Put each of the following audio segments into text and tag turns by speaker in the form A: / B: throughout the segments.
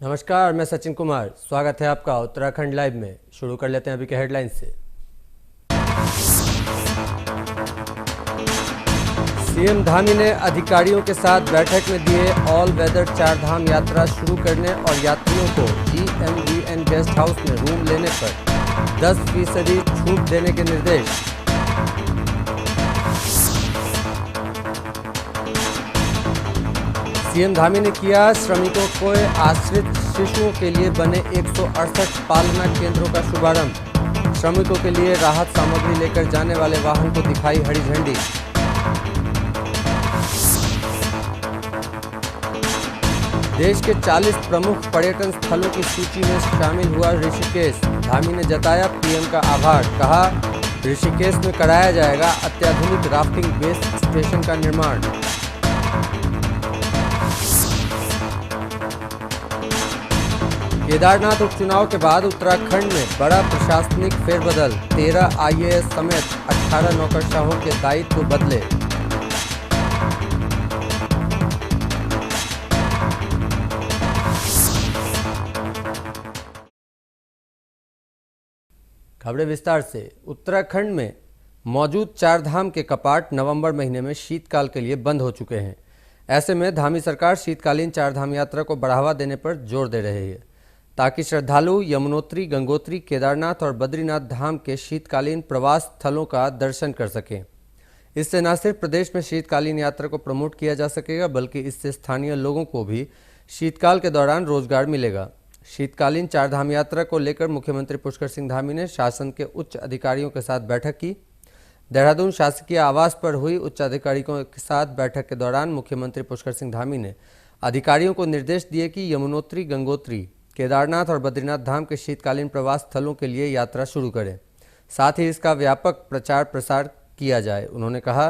A: नमस्कार, मैं सचिन कुमार। स्वागत है आपका उत्तराखंड लाइव में। शुरू कर लेते हैं अभी के हेडलाइंस से। सीएम धामी ने अधिकारियों के साथ बैठक में दिए ऑल वेदर चारधाम यात्रा शुरू करने और यात्रियों को GMVN गेस्ट हाउस में रूम लेने पर 10% छूट देने के निर्देश। सीएम धामी ने किया श्रमिकों को आश्रित शिशुओं के लिए बने 168 पालना केंद्रों का शुभारंभ। श्रमिकों के लिए राहत सामग्री लेकर जाने वाले वाहन को दिखाई हरी झंडी। देश के 40 प्रमुख पर्यटन स्थलों की सूची में शामिल हुआ ऋषिकेश। धामी ने जताया पीएम का आभार। कहा, ऋषिकेश में कराया जाएगा अत्याधुनिक राफ्टिंग बेस स्टेशन का निर्माण। केदारनाथ उपचुनाव के बाद उत्तराखंड में बड़ा प्रशासनिक फेरबदल। 13 IAS समेत 18 नौकरशाहों के दायित्व बदले। खबरें विस्तार से। उत्तराखंड में मौजूद चारधाम के कपाट नवंबर महीने में शीतकाल के लिए बंद हो चुके हैं। ऐसे में धामी सरकार शीतकालीन चारधाम यात्रा को बढ़ावा देने पर जोर दे रही है, ताकि श्रद्धालु यमुनोत्री, गंगोत्री, केदारनाथ और बद्रीनाथ धाम के शीतकालीन प्रवास स्थलों का दर्शन कर सकें। इससे न सिर्फ प्रदेश में शीतकालीन यात्रा को प्रमोट किया जा सकेगा, बल्कि इससे स्थानीय लोगों को भी शीतकाल के दौरान रोजगार मिलेगा। शीतकालीन चारधाम यात्रा को लेकर मुख्यमंत्री पुष्कर सिंह धामी ने शासन के उच्च अधिकारियों के साथ बैठक की। देहरादून शासकीय आवास पर हुई उच्च अधिकारियों के साथ बैठक के दौरान मुख्यमंत्री पुष्कर सिंह धामी ने अधिकारियों को निर्देश दिए कि यमुनोत्री, गंगोत्री, केदारनाथ और बद्रीनाथ धाम के शीतकालीन प्रवास स्थलों के लिए यात्रा शुरू करें, साथ ही इसका व्यापक प्रचार प्रसार किया जाए। उन्होंने कहा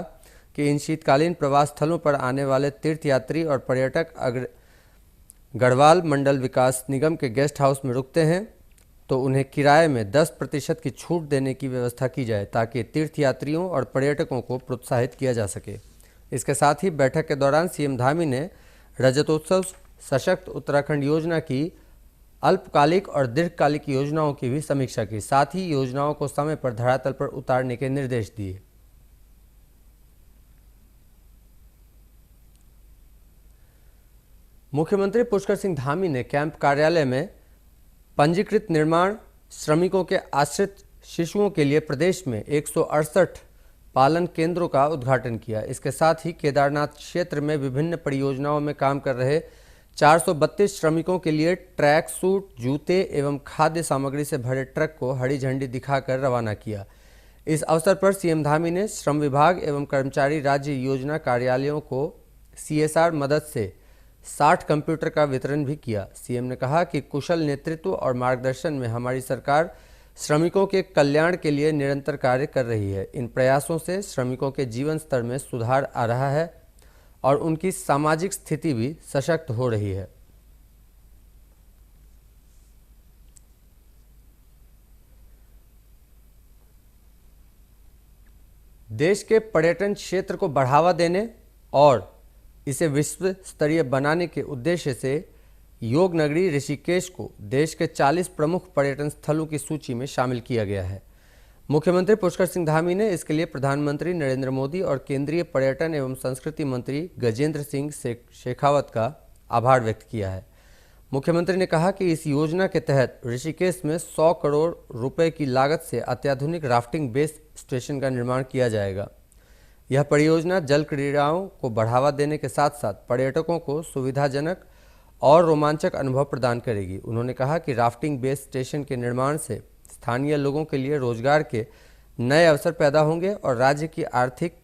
A: कि इन शीतकालीन प्रवास स्थलों पर आने वाले तीर्थयात्री और पर्यटक गढ़वाल मंडल विकास निगम के गेस्ट हाउस में रुकते हैं तो उन्हें किराए में 10% की छूट देने की व्यवस्था की जाए, ताकि तीर्थयात्रियों और पर्यटकों को प्रोत्साहित किया जा सके। इसके साथ ही बैठक के दौरान सीएम धामी ने रजतोत्सव सशक्त उत्तराखंड योजना की अल्पकालिक और दीर्घकालिक योजनाओं की भी समीक्षा की। साथ ही योजनाओं को समय पर धरातल पर उतारने के निर्देश दिए। मुख्यमंत्री पुष्कर सिंह धामी ने कैंप कार्यालय में पंजीकृत निर्माण श्रमिकों के आश्रित शिशुओं के लिए प्रदेश में 168 पालन केंद्रों का उद्घाटन किया। इसके साथ ही केदारनाथ क्षेत्र में विभिन्न परियोजनाओं में काम कर रहे 432 श्रमिकों के लिए ट्रैक सूट, जूते एवं खाद्य सामग्री से भरे ट्रक को हरी झंडी दिखाकर रवाना किया। इस अवसर पर सीएम धामी ने श्रम विभाग एवं कर्मचारी राज्य योजना कार्यालयों को CSR मदद से 60 कंप्यूटर का वितरण भी किया। सीएम ने कहा कि कुशल नेतृत्व और मार्गदर्शन में हमारी सरकार श्रमिकों के कल्याण के लिए निरंतर कार्य कर रही है। इन प्रयासों से श्रमिकों के जीवन स्तर में सुधार आ रहा है और उनकी सामाजिक स्थिति भी सशक्त हो रही है। देश के पर्यटन क्षेत्र को बढ़ावा देने और इसे विश्व स्तरीय बनाने के उद्देश्य से योग नगरी ऋषिकेश को देश के 40 प्रमुख पर्यटन स्थलों की सूची में शामिल किया गया है। मुख्यमंत्री पुष्कर सिंह धामी ने इसके लिए प्रधानमंत्री नरेंद्र मोदी और केंद्रीय पर्यटन एवं संस्कृति मंत्री गजेंद्र सिंह शेखावत का आभार व्यक्त किया है। मुख्यमंत्री ने कहा कि इस योजना के तहत ऋषिकेश में 100 करोड़ रुपए की लागत से अत्याधुनिक राफ्टिंग बेस स्टेशन का निर्माण किया जाएगा। यह परियोजना जल क्रीड़ाओं को बढ़ावा देने के साथ साथ पर्यटकों को सुविधाजनक और रोमांचक अनुभव प्रदान करेगी। उन्होंने कहा कि राफ्टिंग बेस स्टेशन के निर्माण से स्थानीय लोगों के लिए रोजगार के नए अवसर पैदा होंगे और राज्य की आर्थिक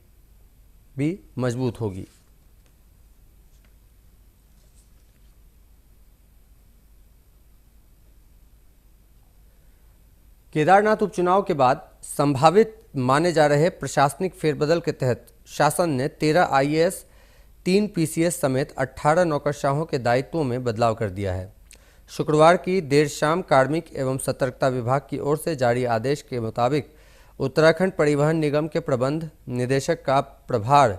A: भी मजबूत होगी। केदारनाथ उपचुनाव के बाद संभावित माने जा रहे प्रशासनिक फेरबदल के तहत शासन ने 13 IAS, 3 PCS समेत 18 नौकरशाहों के दायित्वों में बदलाव कर दिया है। शुक्रवार की देर शाम कार्मिक एवं सतर्कता विभाग की ओर से जारी आदेश के मुताबिक उत्तराखंड परिवहन निगम के प्रबंध निदेशक का प्रभार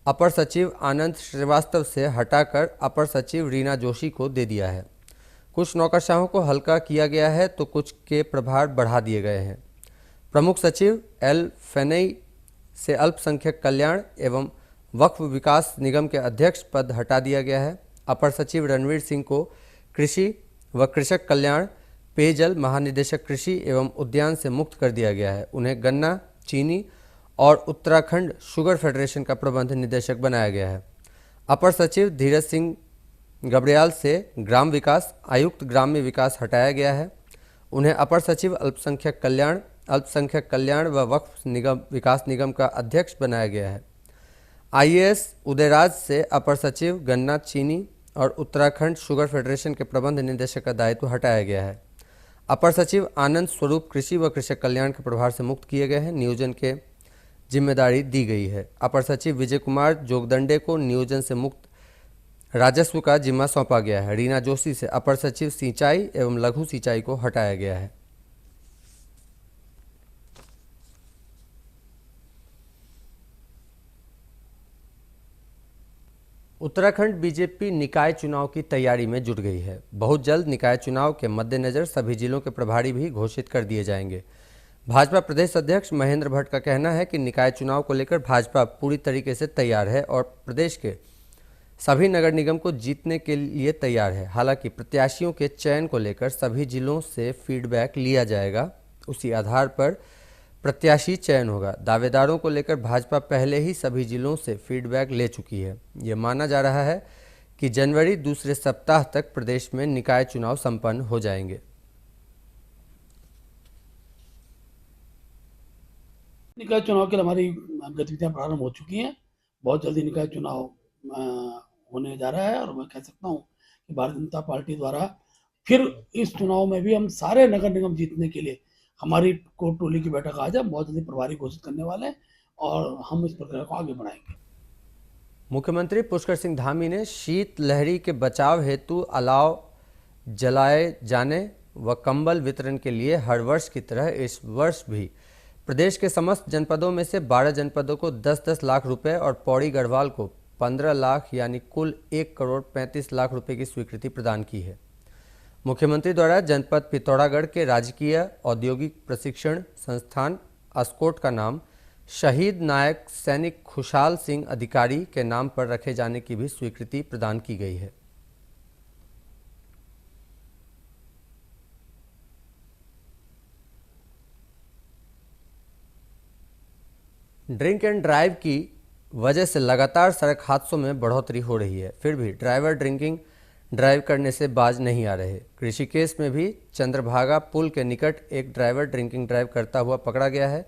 A: अपर सचिव आनंद श्रीवास्तव से हटाकर अपर सचिव रीना जोशी को दे दिया है। कुछ नौकरशाहों को हल्का किया गया है तो कुछ के प्रभार बढ़ा दिए गए हैं। प्रमुख सचिव एल फेनई से अल्पसंख्यक कल्याण एवं वक्फ विकास निगम के अध्यक्ष पद हटा दिया गया है। अपर सचिव रणवीर सिंह को कृषि व कृषक कल्याण, पेयजल महानिदेशक कृषि एवं उद्यान से मुक्त कर दिया गया है। उन्हें गन्ना, चीनी और उत्तराखंड शुगर फेडरेशन का प्रबंध निदेशक बनाया गया है। अपर सचिव धीरज सिंह गब्रियाल से ग्राम विकास आयुक्त ग्राम्य विकास हटाया गया है। उन्हें अपर सचिव अल्पसंख्यक कल्याण व वक्फ निगम विकास निगम का अध्यक्ष बनाया गया है। आईएएस उदयराज से अपर सचिव गन्ना, चीनी और उत्तराखंड शुगर फेडरेशन के प्रबंध निदेशक का दायित्व हटाया गया है। अपर सचिव आनंद स्वरूप कृषि व कृषक कल्याण के प्रभार से मुक्त किए गए हैं। नियोजन के जिम्मेदारी दी गई है। अपर सचिव विजय कुमार जोगदंडे को नियोजन से मुक्त राजस्व का जिम्मा सौंपा गया है। रीना जोशी से अपर सचिव सिंचाई एवं लघु सिंचाई को हटाया गया है। उत्तराखंड बीजेपी निकाय चुनाव की तैयारी में जुट गई है। बहुत जल्द निकाय चुनाव के मद्देनजर सभी जिलों के प्रभारी भी घोषित कर दिए जाएंगे। भाजपा प्रदेश अध्यक्ष महेंद्र भट्ट का कहना है कि निकाय चुनाव को लेकर भाजपा पूरी तरीके से तैयार है और प्रदेश के सभी नगर निगम को जीतने के लिए तैयार है। हालांकि प्रत्याशियों के चयन को लेकर सभी जिलों से फीडबैक लिया जाएगा, उसी आधार पर प्रत्याशी चयन होगा। दावेदारों को लेकर भाजपा पहले ही सभी जिलों से फीडबैक ले चुकी है। ये माना जा रहा है कि जनवरी दूसरे सप्ताह तक प्रदेश में निकाय चुनाव संपन्न हो जाएंगे।
B: निकाय चुनाव के लिए हमारी गतिविधियां प्रारंभ हो चुकी हैं। बहुत जल्दी निकाय चुनाव होने जा रहा है और मैं कह सकता हूं कि भारतीय जनता पार्टी द्वारा फिर इस चुनाव में भी हम सारे नगर निगम जीतने के लिए हमारी कोर टोली की बैठक आज हम बहुत जल्दी प्रभारी घोषित करने वाले हैं और हम इस प्रक्रिया को आगे बढ़ाएंगे।
A: मुख्यमंत्री पुष्कर सिंह धामी ने शीत लहरी के बचाव हेतु अलाव जलाए जाने व कंबल वितरण के लिए हर वर्ष की तरह इस वर्ष भी प्रदेश के समस्त जनपदों में से 12 जनपदों को 10-10 लाख रुपए और पौड़ी गढ़वाल को 15 लाख यानी कुल 1 करोड़ 35 लाख रुपए की स्वीकृति प्रदान की है। मुख्यमंत्री द्वारा जनपद पिथौरागढ़ के राजकीय औद्योगिक प्रशिक्षण संस्थान अस्कोट का नाम शहीद नायक सैनिक खुशहाल सिंह अधिकारी के नाम पर रखे जाने की भी स्वीकृति प्रदान की गई है। ड्रिंक एंड ड्राइव की वजह से लगातार सड़क हादसों में बढ़ोतरी हो रही है, फिर भी ड्राइवर ड्रिंकिंग ड्राइव करने से बाज नहीं आ रहे। ऋषिकेश में भी चंद्रभागा पुल के निकट एक ड्राइवर ड्रिंकिंग ड्राइव करता हुआ पकड़ा गया है।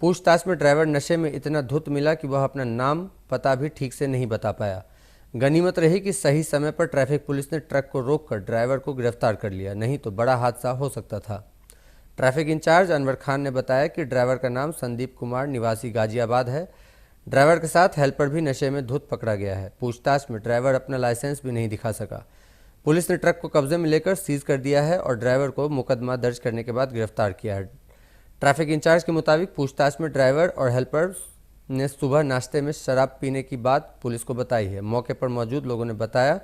A: पूछताछ में ड्राइवर नशे में इतना धुत मिला कि वह अपना नाम पता भी ठीक से नहीं बता पाया। गनीमत रही कि सही समय पर ट्रैफिक पुलिस ने ट्रक को रोककर ड्राइवर को गिरफ्तार कर लिया, नहीं तो बड़ा हादसा हो सकता था। ट्रैफिक इंचार्ज अनवर खान ने बताया कि ड्राइवर का नाम संदीप कुमार निवासी गाजियाबाद है। ड्राइवर के साथ हेल्पर भी नशे में धुत पकड़ा गया है। पूछताछ में ड्राइवर अपना लाइसेंस भी नहीं दिखा सका। पुलिस ने ट्रक को कब्जे में लेकर सीज कर दिया है और ड्राइवर को मुकदमा दर्ज करने के बाद गिरफ्तार किया है। ट्रैफिक इंचार्ज के मुताबिक पूछताछ में ड्राइवर और हेल्पर ने सुबह नाश्ते में शराब पीने की बात पुलिस को बताई है। मौके पर मौजूद लोगों ने बताया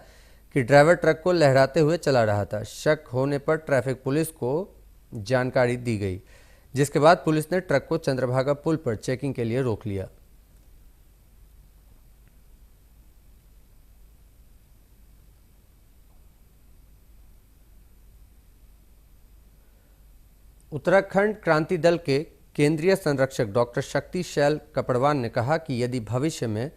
A: कि ड्राइवर ट्रक को लहराते हुए चला रहा था। शक होने पर ट्रैफिक पुलिस को जानकारी दी गई, जिसके बाद पुलिस ने ट्रक को चंद्रभागा पुल पर चेकिंग के लिए रोक लिया। उत्तराखंड क्रांति दल के केंद्रीय संरक्षक डॉक्टर शक्ति शैल कपड़वान ने कहा कि यदि भविष्य में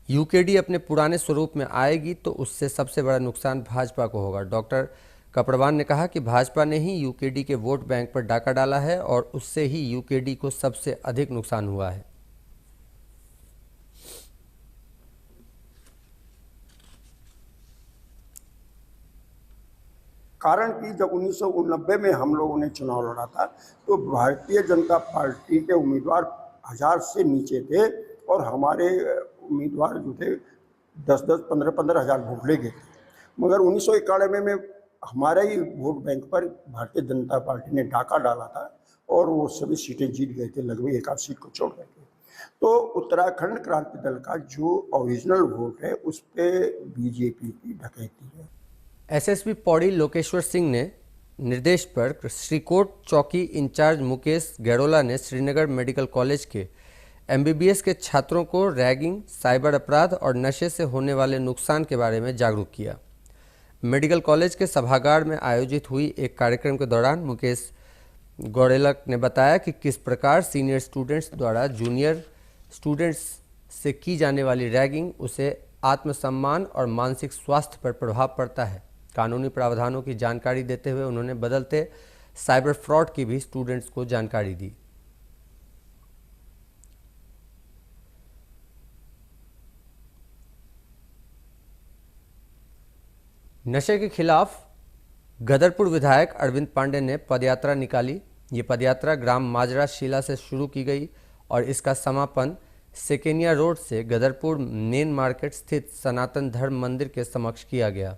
A: यूकेडी अपने पुराने स्वरूप में आएगी तो उससे सबसे बड़ा नुकसान भाजपा को होगा। डॉक्टर कपड़वान ने कहा कि भाजपा ने ही यूकेडी के वोट बैंक पर डाका डाला है और उससे ही यूकेडी को सबसे अधिक नुकसान हुआ है।
C: कारण कि जब 1990 में हम लोगों ने चुनाव लड़ा था तो भारतीय जनता पार्टी के उम्मीदवार 1000 से नीचे थे और हमारे उम्मीदवार जो थे 10-10, 15-15 हज़ार वोट ले गए थे। मगर 1991 में हमारे ही वोट बैंक पर भारतीय जनता पार्टी ने डाका डाला था और वो सभी सीटें जीत गए थे, लगभग 1 सीट को छोड़ गए थे। तो उत्तराखंड क्रांति दल का जो ओरिजिनल वोट है उस पर बीजेपी की डकैती है।
A: एसएसपी पौड़ी लोकेश्वर सिंह ने निर्देश पर श्रीकोट चौकी इंचार्ज मुकेश गैरोला ने श्रीनगर मेडिकल कॉलेज के एमबीबीएस के छात्रों को रैगिंग, साइबर अपराध और नशे से होने वाले नुकसान के बारे में जागरूक किया। मेडिकल कॉलेज के सभागार में आयोजित हुई एक कार्यक्रम के दौरान मुकेश गौरेला ने बताया कि किस प्रकार सीनियर स्टूडेंट्स द्वारा जूनियर स्टूडेंट्स से की जाने वाली रैगिंग उसे आत्मसम्मान और मानसिक स्वास्थ्य पर प्रभाव पड़ता है। कानूनी प्रावधानों की जानकारी देते हुए उन्होंने बदलते साइबर फ्रॉड की भी स्टूडेंट्स को जानकारी दी। नशे के खिलाफ गदरपुर विधायक अरविंद पांडे ने पदयात्रा निकाली। ये पदयात्रा ग्राम माजरा शिला से शुरू की गई और इसका समापन सेकेनिया रोड से गदरपुर मेन मार्केट स्थित सनातन धर्म मंदिर के समक्ष किया गया।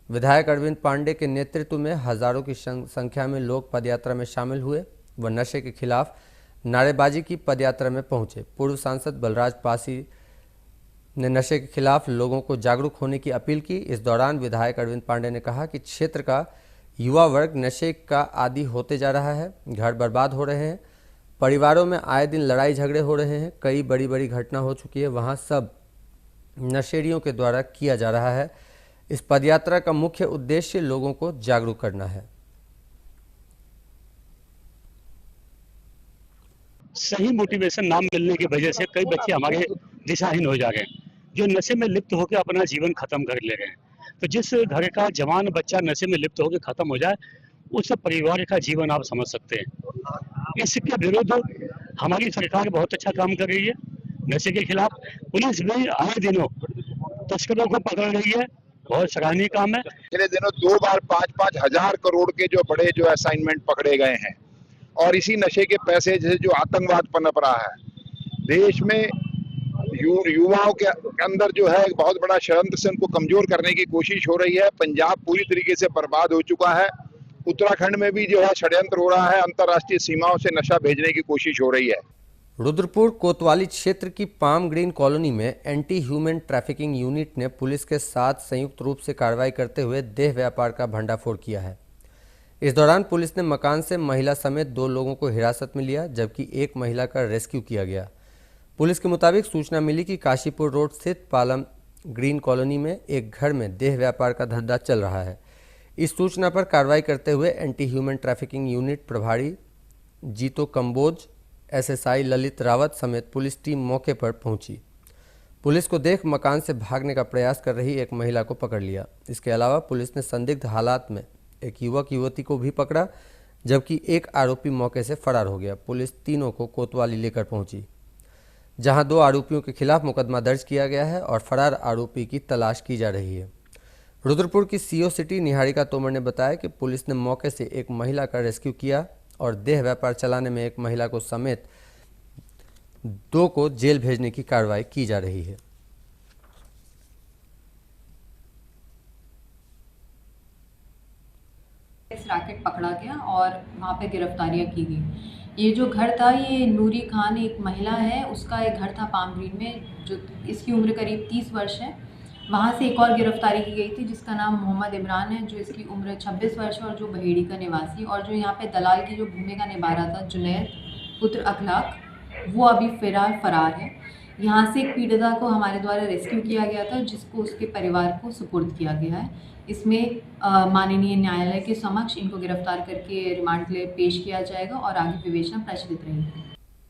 A: विधायक अरविंद पांडे के नेतृत्व में हजारों की संख्या में लोग पदयात्रा में शामिल हुए व नशे के खिलाफ नारेबाजी की पदयात्रा में पहुंचे। पूर्व सांसद बलराज पासी ने नशे के खिलाफ लोगों को जागरूक होने की अपील की। इस दौरान विधायक अरविंद पांडे ने कहा कि क्षेत्र का युवा वर्ग नशे का आदी होते जा रहा है, घर बर्बाद हो रहे हैं, परिवारों में आए दिन लड़ाई झगड़े हो रहे हैं, कई बड़ी बड़ी घटना हो चुकी है, वहाँ सब नशेड़ियों के द्वारा किया जा रहा है। इस पदयात्रा का मुख्य उद्देश्य लोगों को जागरूक करना है।
D: सही मोटिवेशन ना मिलने की वजह से कई बच्चे हमारे दिशाहीन हो जा रहे हैं, जो नशे में लिप्त होकर अपना जीवन खत्म कर ले रहे हैं। तो जिस घर का जवान बच्चा नशे में लिप्त होकर खत्म हो जाए, उस परिवार का जीवन आप समझ सकते हैं। इसके विरुद्ध हमारी सरकार बहुत अच्छा काम कर रही है। नशे के खिलाफ पुलिस भी आए दिनों तस्करों को पकड़ रही है, बहुत सराहनीय काम है।
E: पिछले दिनों 2 बार 5-5 हजार करोड़ के जो बड़े जो असाइनमेंट पकड़े गए हैं और इसी नशे के पैसे से जो आतंकवाद पनप रहा है देश में, युवाओं के अंदर जो है एक बहुत बड़ा षड्यंत्र से उनको कमजोर करने की कोशिश हो रही है। पंजाब पूरी तरीके से बर्बाद हो चुका है। उत्तराखंड में भी जो है षड्यंत्र हो रहा है, अंतर्राष्ट्रीय सीमाओं से नशा भेजने की कोशिश हो रही है।
A: रुद्रपुर कोतवाली क्षेत्र की पाम ग्रीन कॉलोनी में एंटी ह्यूमन ट्रैफिकिंग यूनिट ने पुलिस के साथ संयुक्त रूप से कार्रवाई करते हुए देह व्यापार का भंडाफोड़ किया है। इस दौरान पुलिस ने मकान से महिला समेत 2 लोगों को हिरासत में लिया, जबकि एक महिला का रेस्क्यू किया गया। पुलिस के मुताबिक सूचना मिली कि काशीपुर रोड स्थित पालम ग्रीन कॉलोनी में एक घर में देह व्यापार का धंधा चल रहा है। इस सूचना पर कार्रवाई करते हुए एंटी ह्यूमन ट्रैफिकिंग यूनिट प्रभारी जीतो कंबोज, एसएसआई ललित रावत समेत पुलिस टीम मौके पर पहुंची। पुलिस को देख मकान से भागने का प्रयास कर रही एक महिला को पकड़ लिया। इसके अलावा पुलिस ने संदिग्ध हालात में एक युवक युवती को भी पकड़ा, जबकि एक आरोपी मौके से फरार हो गया। पुलिस तीनों को कोतवाली लेकर पहुंची, जहां 2 आरोपियों के खिलाफ मुकदमा दर्ज किया गया है और फरार आरोपी की तलाश की जा रही है। रुद्रपुर की सीओ सिटी निहारिका तोमर ने बताया कि पुलिस ने मौके से एक महिला का रेस्क्यू किया और देह व्यापार चलाने में एक महिला को समेत 2 को जेल भेजने की कार्रवाई की जा रही है।
F: रैकेट पकड़ा गया और वहाँ पे गिरफ्तारियाँ की गई। ये जो घर था, ये नूरी खान एक महिला है, उसका एक घर था पाम ग्रीन में, जो इसकी उम्र करीब 30 वर्ष है। वहाँ से एक और गिरफ्तारी की गई थी जिसका नाम मोहम्मद इमरान है, जो इसकी उम्र 26 वर्ष है और जो बहेड़ी का निवासी, और जो यहाँ पे दलाल की जो भूमिका निभा रहा था जुनैद पुत्र अखलाक, वो अभी फरार है। यहाँ से एक पीड़िता को हमारे द्वारा रेस्क्यू किया गया था, जिसको उसके परिवार को सुपुर्द किया गया है। इसमें माननीय न्यायालय के समक्ष इनको गिरफ्तार करके रिमांड के लिए पेश किया जाएगा और आगे विवेचना प्रचलित रहेगी।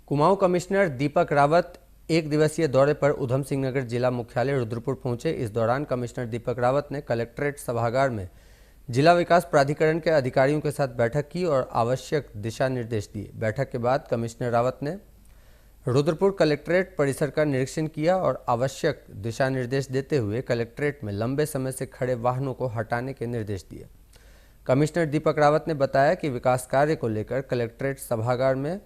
A: कुमाऊं कमिश्नर दीपक रावत 1 दिवसीय दौरे पर उधम सिंह नगर जिला मुख्यालय रुद्रपुर पहुंचे। इस दौरान कमिश्नर दीपक रावत ने कलेक्ट्रेट सभागार में जिला विकास प्राधिकरण के अधिकारियों के साथ बैठक की और आवश्यक दिशा निर्देश दिए। बैठक के बाद कमिश्नर रावत ने रुद्रपुर कलेक्ट्रेट परिसर का निरीक्षण किया और आवश्यक दिशा निर्देश देते हुए कलेक्ट्रेट में लंबे समय से खड़े वाहनों को हटाने के निर्देश दिए। कमिश्नर दीपक रावत ने बताया कि विकास कार्य को लेकर कलेक्ट्रेट सभागार में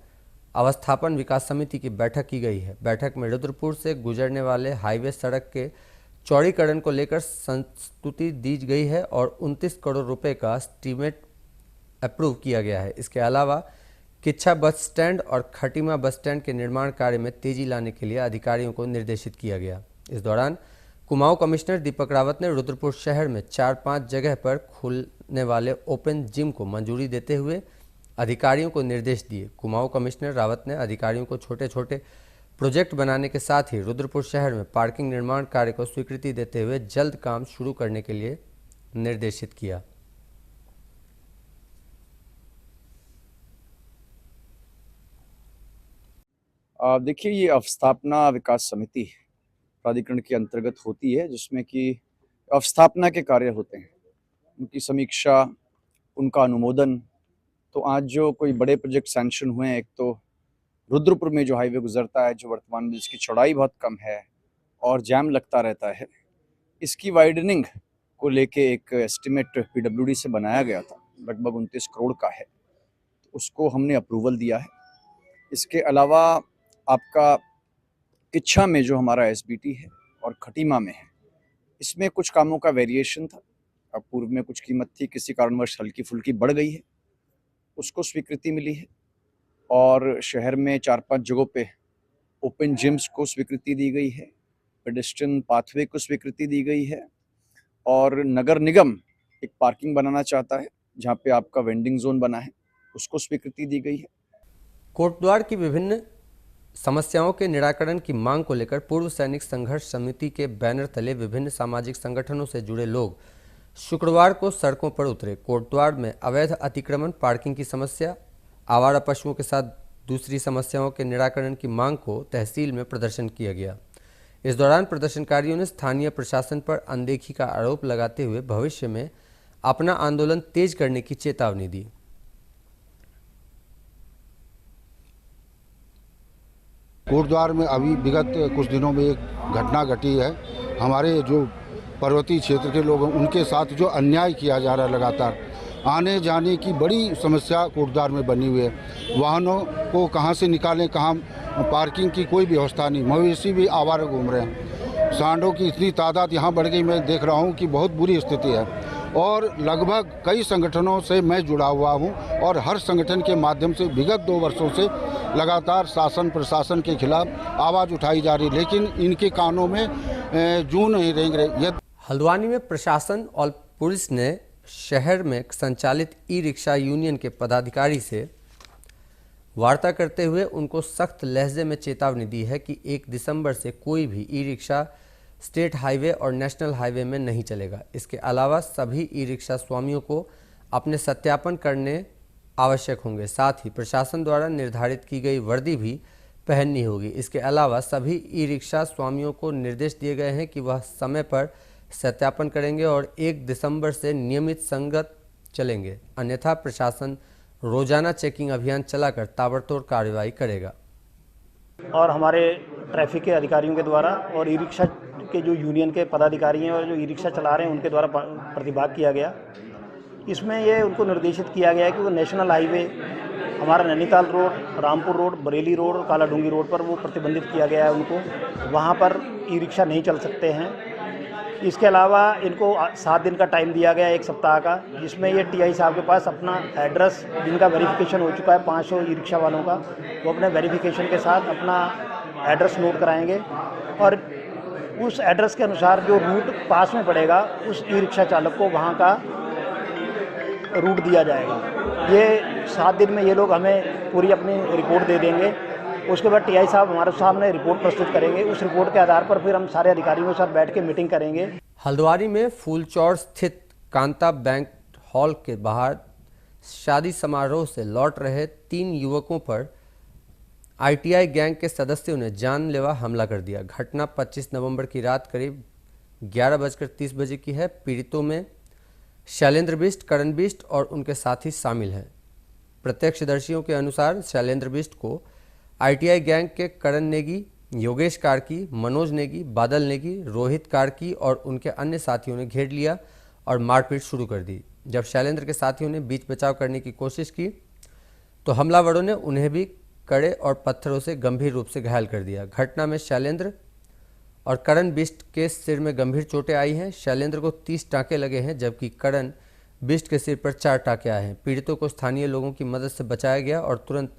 A: अवस्थापन विकास समिति की बैठक की गई है। बैठक में रुद्रपुर से गुजरने वाले हाईवे सड़क के चौड़ीकरण को लेकर संस्तुति दी गई है और 29 करोड़ रुपए का एस्टीमेट अप्रूव किया गया है। इसके अलावा किच्छा बस स्टैंड और खटीमा बस स्टैंड के निर्माण कार्य में तेजी लाने के लिए अधिकारियों को निर्देशित किया गया। इस दौरान कुमाऊं कमिश्नर दीपक रावत ने रुद्रपुर शहर में 4-5 जगह पर खुलने वाले ओपन जिम को मंजूरी देते हुए अधिकारियों को निर्देश दिए। कुमाऊं कमिश्नर रावत ने अधिकारियों को छोटे छोटे प्रोजेक्ट बनाने के साथ ही रुद्रपुर शहर में पार्किंग निर्माण कार्य को स्वीकृति देते हुए जल्द काम शुरू करने के लिए निर्देशित किया।
G: देखिए, ये अवस्थापना विकास समिति प्राधिकरण के अंतर्गत होती है, जिसमें कि अवस्थापना के कार्य होते हैं, उनकी समीक्षा, उनका अनुमोदन। तो आज जो कोई बड़े प्रोजेक्ट सैंक्शन हुए हैं, एक तो रुद्रपुर में जो हाईवे गुजरता है, जो वर्तमान में जिसकी चौड़ाई बहुत कम है और जैम लगता रहता है, इसकी वाइडनिंग को लेके एक एस्टिमेट पीडब्ल्यूडी से बनाया गया था, लगभग 29 करोड़ का है, तो उसको हमने अप्रूवल दिया है। इसके अलावा आपका किच्छा में जो हमारा एसबीटी है और खटीमा में है, इसमें कुछ कामों का वेरिएशन था। अब पूर्व में कुछ कीमत थी, किसी कारणवश हल्की फुल्की बढ़ गई है, उसको स्वीकृति मिली है। और शहर में 4-5 जगहों पे ओपन जिम्स को स्वीकृति दी गई है, पेडेस्ट्रियन पाथवे को स्वीकृति दी गई है, और नगर निगम एक पार्किंग बनाना चाहता है जहाँ पे आपका वेंडिंग जोन बना है, उसको स्वीकृति दी गई है।
A: कोटद्वार की विभिन्न समस्याओं के निराकरण की मांग को लेकर पूर्व सैनिक संघर्ष समिति के बैनर तले विभिन्न सामाजिक संगठनों से जुड़े लोग शुक्रवार को सड़कों पर उतरे। कोटद्वार में अवैध अतिक्रमण, पार्किंग की समस्या, आवारा पशुओं के साथ दूसरी समस्याओं के निराकरण की मांग को तहसील में प्रदर्शन किया गया। इस दौरान प्रदर्शनकारियों ने स्थानीय प्रशासन पर अनदेखी का आरोप लगाते हुए भविष्य में अपना आंदोलन तेज करने की चेतावनी दी।
H: कोटद्वार में अभी विगत कुछ दिनों में एक घटना घटी है। हमारे जो पर्वतीय क्षेत्र के लोग हैं, उनके साथ जो अन्याय किया जा रहा है, लगातार आने जाने की बड़ी समस्या कोटद्वार में बनी हुई है। वाहनों को कहां से निकालें, कहां पार्किंग की कोई व्यवस्था नहीं। मवेशी भी आवारा घूम रहे हैं। सांडों की इतनी तादाद यहाँ बढ़ गई, मैं देख रहा हूँ कि बहुत बुरी स्थिति है। और लगभग कई संगठनों से मैं जुड़ा हुआ हूँ और हर संगठन के माध्यम से विगत 2 वर्षों से लगातार शासन प्रशासन के खिलाफ आवाज़ उठाई जा रही, लेकिन इनके कानों में जूं नहीं रेंग रही।
A: हल्द्वानी में प्रशासन और पुलिस ने शहर में संचालित ई रिक्शा यूनियन के पदाधिकारी से वार्ता करते हुए उनको सख्त लहजे में चेतावनी दी है कि 1 दिसंबर से कोई भी ई रिक्शा स्टेट हाईवे और नेशनल हाईवे में नहीं चलेगा। इसके अलावा सभी ई रिक्शा स्वामियों को अपने सत्यापन करने आवश्यक होंगे। साथ ही प्रशासन द्वारा निर्धारित की गई वर्दी भी पहननी होगी। इसके अलावा सभी ई रिक्शा स्वामियों को निर्देश दिए गए हैं कि वह समय पर सत्यापन करेंगे और 1 दिसंबर से नियमित संगत चलेंगे, अन्यथा प्रशासन रोजाना चेकिंग अभियान चलाकर ताबड़तोड़ कार्रवाई करेगा।
I: और हमारे ट्रैफिक के अधिकारियों के द्वारा और ई रिक्शा के जो यूनियन के पदाधिकारी हैं और जो ई रिक्शा चला रहे हैं, उनके द्वारा प्रतिभाग किया गया। इसमें ये उनको निर्देशित किया गया है कि वो नेशनल हाईवे, हमारा Nainital road, Rampur road, Bareilly road और कालाडूंगी रोड पर वो प्रतिबंधित किया गया है उनको, वहाँ पर ई रिक्शा नहीं चल सकते हैं। इसके अलावा इनको 7 दिन का टाइम दिया गया है, 1 सप्ताह का, जिसमें ये टीआई साहब के पास अपना एड्रेस, जिनका वेरिफिकेशन हो चुका है 500 ई रिक्शा वालों का, वो अपने वेरिफिकेशन के साथ अपना एड्रेस नोट कराएंगे और उस एड्रेस के अनुसार जो रूट पास में पड़ेगा उस ई रिक्शा चालक को वहाँ का रूट दिया जाएगा। ये 7 दिन में ये लोग हमें पूरी अपनी रिपोर्ट दे देंगे। उसके बाद टीआई साहब हमारे सामने रिपोर्ट प्रस्तुत करेंगे। उस रिपोर्ट के आधार पर फिर हम सारे अधिकारियों के साथ बैठ के मीटिंग करेंगे।
A: हल्द्वानी में फूलचौड़ स्थित कांता बैंक हॉल के बाहर शादी समारोह से लौट रहे 3 युवकों पर आईटीआई गैंग के सदस्यों ने जानलेवा हमला कर दिया। घटना 25 नवंबर की रात करीब 11:30 की है। पीड़ितों में शैलेंद्र बिष्ट, करण बिष्ट और उनके साथी शामिल हैं। प्रत्यक्षदर्शियों के अनुसार शैलेंद्र बिष्ट को आईटीआई गैंग के करण नेगी, योगेश कार्की, मनोज नेगी, बादल नेगी, रोहित कार्की और उनके अन्य साथियों ने घेर लिया और मारपीट शुरू कर दी। जब शैलेंद्र के साथियों ने बीच बचाव करने की कोशिश की तो हमलावरों ने उन्हें भी कड़े और पत्थरों से गंभीर रूप से घायल कर दिया। घटना में शैलेंद्र और करण बिष्ट के सिर में गंभीर चोटें आई हैं। शैलेंद्र को 30 टाँके लगे हैं, जबकि करण बिष्ट के सिर पर 4 टाँके आए हैं। पीड़ितों को स्थानीय लोगों की मदद से बचाया गया और तुरंत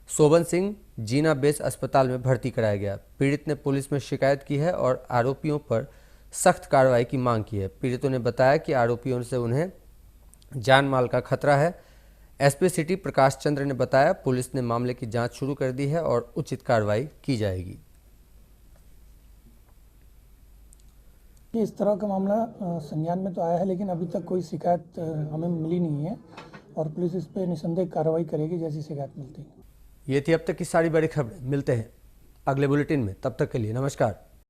A: शोभन सिंह जीना बेस अस्पताल में भर्ती कराया गया। पीड़ित ने पुलिस में शिकायत की है और आरोपियों पर सख्त कार्रवाई की मांग की है। पीड़ितों ने बताया कि आरोपियों से उन्हें जान माल का खतरा है। एसपी सिटी प्रकाश चंद्र ने बताया पुलिस ने मामले की जांच शुरू कर दी है और उचित कार्रवाई की जाएगी।
J: इस तरह का मामला संज्ञान में तो आया है, लेकिन अभी तक कोई शिकायत हमें मिली नहीं है और पुलिस इस पर निसंदेह कार्रवाई करेगी जैसी शिकायत मिलती है।
A: ये थी अब तक की सारी बड़ी खबरें। मिलते हैं अगले बुलेटिन में, तब तक के लिए नमस्कार।